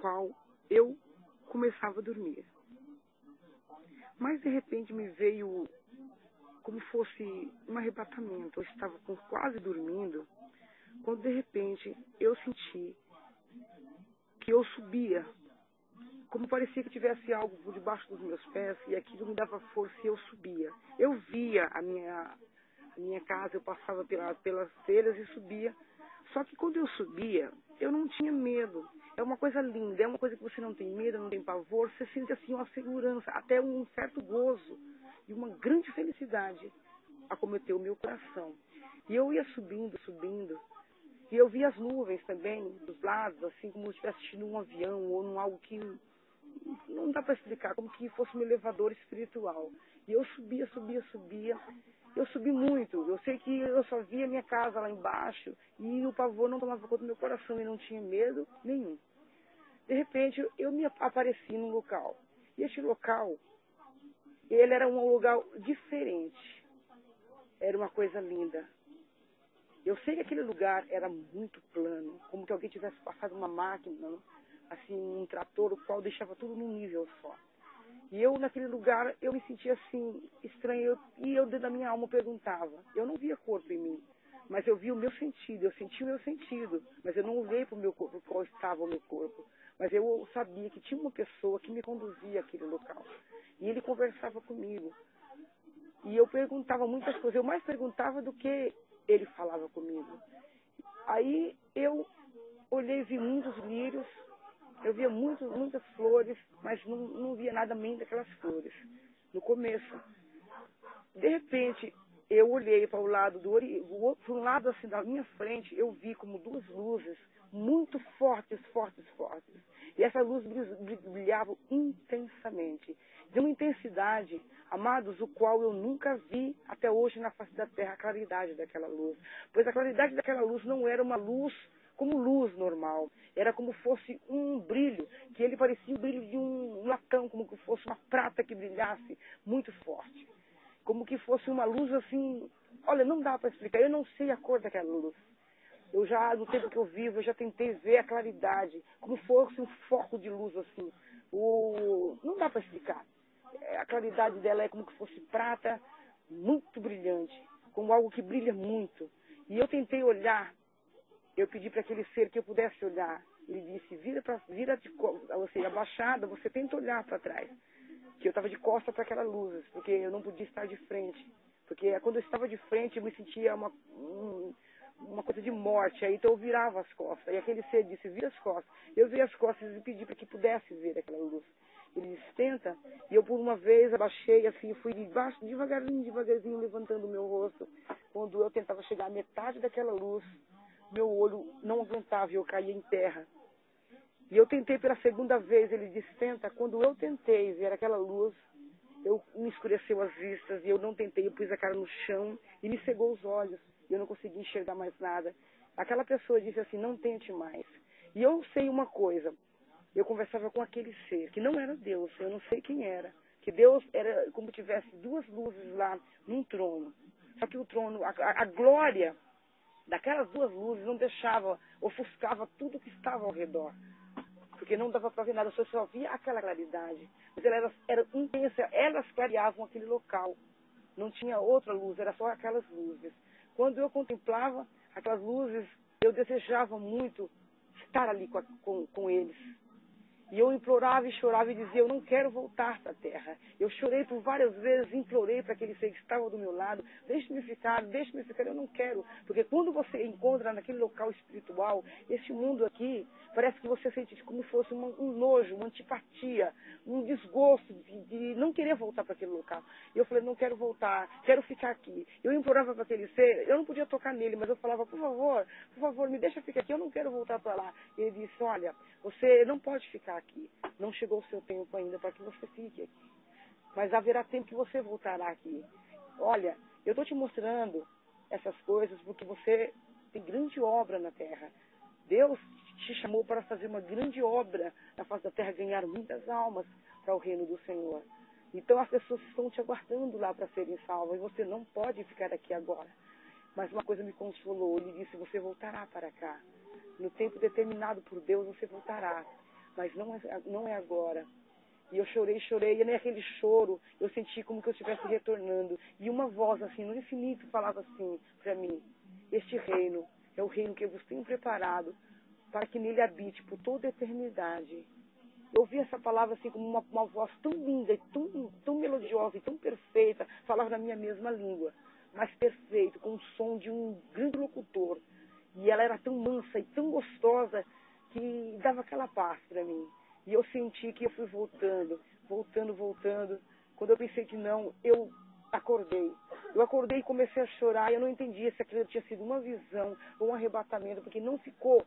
qual eu começava a dormir. Mas de repente me veio como fosse um arrebatamento. Eu estava quase dormindo, quando de repente eu senti que eu subia, como parecia que tivesse algo por debaixo dos meus pés, e aquilo me dava força e eu subia. Eu via a minha casa, eu passava pelas telhas e subia. Só que quando eu subia, eu não tinha medo. É uma coisa linda, é uma coisa que você não tem medo, não tem pavor, você sente assim uma segurança, até um certo gozo e uma grande felicidade acometeu o meu coração. E eu ia subindo, subindo, e eu via as nuvens também dos lados, assim como se estivesse assistindo um avião ou num algo que não dá para explicar, como que fosse um elevador espiritual. E eu subia, subia, subia. Eu subi muito. Eu sei que eu só via minha casa lá embaixo e o pavor não tomava conta do meu coração e não tinha medo nenhum. De repente, eu me apareci num local. E este local, ele era um lugar diferente. Era uma coisa linda. Eu sei que aquele lugar era muito plano, como que alguém tivesse passado uma máquina, assim, um trator, o qual deixava tudo num nível só. E eu, naquele lugar, eu me sentia assim, estranho, e eu dentro da minha alma perguntava. Eu não via corpo em mim, mas eu via o meu sentido, eu sentia o meu sentido, mas eu não olhei para o meu corpo, qual estava o meu corpo. Mas eu sabia que tinha uma pessoa que me conduzia àquele local. E ele conversava comigo. E eu perguntava muitas coisas, eu mais perguntava do que ele falava comigo. Aí eu olhei e vi muitos lírios, eu via muitas flores, mas não via nada além daquelas flores, no começo. De repente, eu olhei para o lado para um lado assim da minha frente, eu vi como duas luzes muito fortes, fortes, fortes. E essa luz brilhava intensamente, de uma intensidade, amados, o qual eu nunca vi até hoje na face da terra, a claridade daquela luz. Pois a claridade daquela luz não era uma luz como luz normal, era como fosse um brilho, que ele parecia o brilho de um latão, como que fosse uma prata que brilhasse muito forte. Como que fosse uma luz assim, olha, não dá para explicar, eu não sei a cor daquela luz. Eu já, no tempo que eu vivo, eu já tentei ver a claridade, como fosse um foco de luz assim. Não dá para explicar. A claridade dela é como que fosse prata, muito brilhante, como algo que brilha muito. E eu tentei olhar, eu pedi para aquele ser que eu pudesse olhar. Ele disse, você abaixada, você tenta olhar para trás. Que eu estava de costas para aquela luz, porque eu não podia estar de frente. Porque quando eu estava de frente, eu me sentia uma coisa de morte. Aí então eu virava as costas. E aquele ser disse, vira as costas. Eu vi as costas e pedi para que pudesse ver aquela luz. Ele disse, tenta. E eu por uma vez abaixei, assim, fui devagarzinho, levantando o meu rosto. Quando eu tentava chegar à metade daquela luz, meu olho não aguentava e eu caía em terra. E eu tentei pela segunda vez, ele disse, tenta. Quando eu tentei ver aquela luz, me escureceu as vistas e eu não tentei, eu pus a cara no chão e me cegou os olhos. E eu não consegui enxergar mais nada. Aquela pessoa disse assim, não tente mais. E eu sei uma coisa, eu conversava com aquele ser, que não era Deus, eu não sei quem era. Que Deus era como tivesse duas luzes lá num trono. Só que o trono, a glória daquelas duas luzes não deixava, ofuscava tudo que estava ao redor. Porque não dava para ver nada, você só via aquela claridade. Mas ela era intensa, elas clareavam aquele local. Não tinha outra luz, era só aquelas luzes. Quando eu contemplava aquelas luzes, eu desejava muito estar ali com eles. E eu implorava e chorava e dizia, eu não quero voltar para a terra. Eu chorei por várias vezes, implorei para aquele ser que estava do meu lado, deixe-me ficar, eu não quero. Porque quando você encontra naquele local espiritual, esse mundo aqui, parece que você sente como se fosse um nojo, uma antipatia, um desgosto de não querer voltar para aquele local. E eu falei, não quero voltar, quero ficar aqui. Eu implorava para aquele ser, eu não podia tocar nele, mas eu falava, por favor, me deixa ficar aqui, eu não quero voltar para lá. E ele disse, olha, você não pode ficar aqui. Não chegou o seu tempo ainda para que você fique aqui. Mas haverá tempo que você voltará aqui. Olha, eu estou te mostrando essas coisas porque você tem grande obra na terra. Deus te chamou para fazer uma grande obra na face da terra, ganhar muitas almas para o reino do Senhor. Então as pessoas estão te aguardando lá para serem salvas e você não pode ficar aqui agora. Mas uma coisa me consolou, ele disse, você voltará para cá. No tempo determinado por Deus, você voltará. mas não é agora. E eu chorei, e naquele choro eu senti como que eu estivesse retornando. E uma voz assim, no infinito, falava assim para mim: este reino é o reino que eu vos tenho preparado para que nele habite por toda a eternidade. Eu ouvi essa palavra assim como uma voz tão linda, e tão melodiosa e tão perfeita, falava na minha mesma língua, mas perfeito, com o som de um grande locutor. E ela era tão mansa e tão gostosa que dava aquela paz para mim. E eu senti que eu fui voltando. Quando eu pensei que não, eu acordei. Eu acordei e comecei a chorar. E eu não entendia se aquilo tinha sido uma visão ou um arrebatamento, porque não ficou.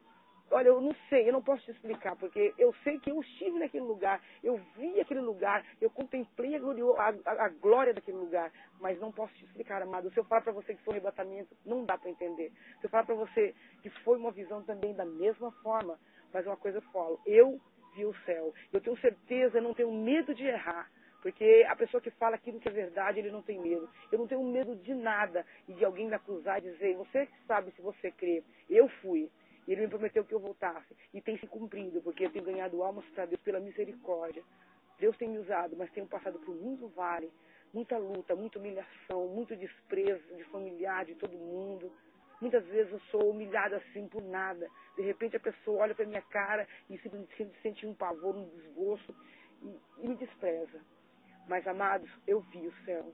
Olha, eu não sei, eu não posso te explicar, porque eu sei que eu estive naquele lugar, eu vi aquele lugar, eu contemplei a glória daquele lugar, mas não posso te explicar, amado. Se eu falar para você que foi um arrebatamento, não dá para entender. Se eu falar para você que foi uma visão também da mesma forma, mas uma coisa eu falo, eu vi o céu. Eu tenho certeza, eu não tenho medo de errar, porque a pessoa que fala aquilo que é verdade, ele não tem medo. Eu não tenho medo de nada e de alguém me acusar e dizer, você que sabe se você crê. Eu fui. E ele me prometeu que eu voltasse. E tem se cumprido, porque eu tenho ganhado almas para Deus pela misericórdia. Deus tem me usado, mas tenho passado por muito vale, muita luta, muita humilhação, muito desprezo de familiar, de todo mundo. Muitas vezes eu sou humilhada assim por nada. De repente a pessoa olha para minha cara e simplesmente sente um pavor, um desgosto e me despreza. Mas, amados, eu vi o céu.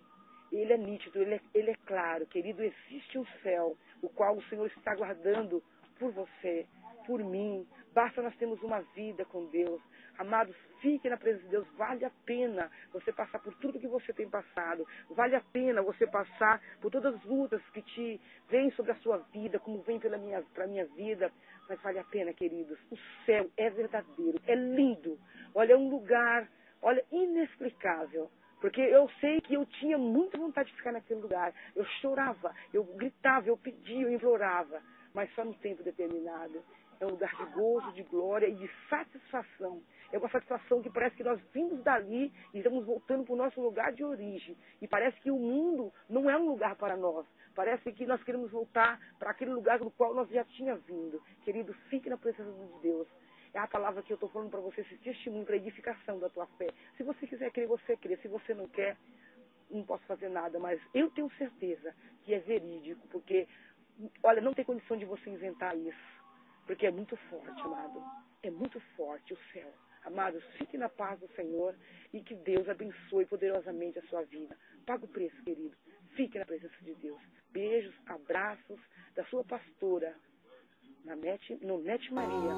Ele é nítido, ele é claro. Querido, existe um céu, o qual o Senhor está guardando por você, por mim. Basta nós termos uma vida com Deus. Amados, fique na presença de Deus. Vale a pena você passar por tudo que você tem passado. Vale a pena você passar por todas as lutas que te vêm sobre a sua vida, como vem para a minha vida. Mas vale a pena, queridos. O céu é verdadeiro, é lindo. Olha, é um lugar, olha, inexplicável. Porque eu sei que eu tinha muita vontade de ficar naquele lugar. Eu chorava, eu gritava, eu pedia, eu implorava. Mas só no tempo determinado. É um lugar de gozo, de glória e de satisfação. É uma satisfação que parece que nós vimos dali e estamos voltando para o nosso lugar de origem. E parece que o mundo não é um lugar para nós. Parece que nós queremos voltar para aquele lugar do qual nós já tínhamos vindo. Querido, fique na presença de Deus. É a palavra que eu estou falando para você, esse testemunho para a edificação da tua fé. Se você quiser crer, você crê. Se você não quer, não posso fazer nada. Mas eu tenho certeza que é verídico, porque, olha, não tem condição de você inventar isso. Porque é muito forte, amado. É muito forte o céu. Amados, fique na paz do Senhor e que Deus abençoe poderosamente a sua vida. Paga o preço, querido. Fique na presença de Deus. Beijos, abraços da sua pastora, no Net Maria.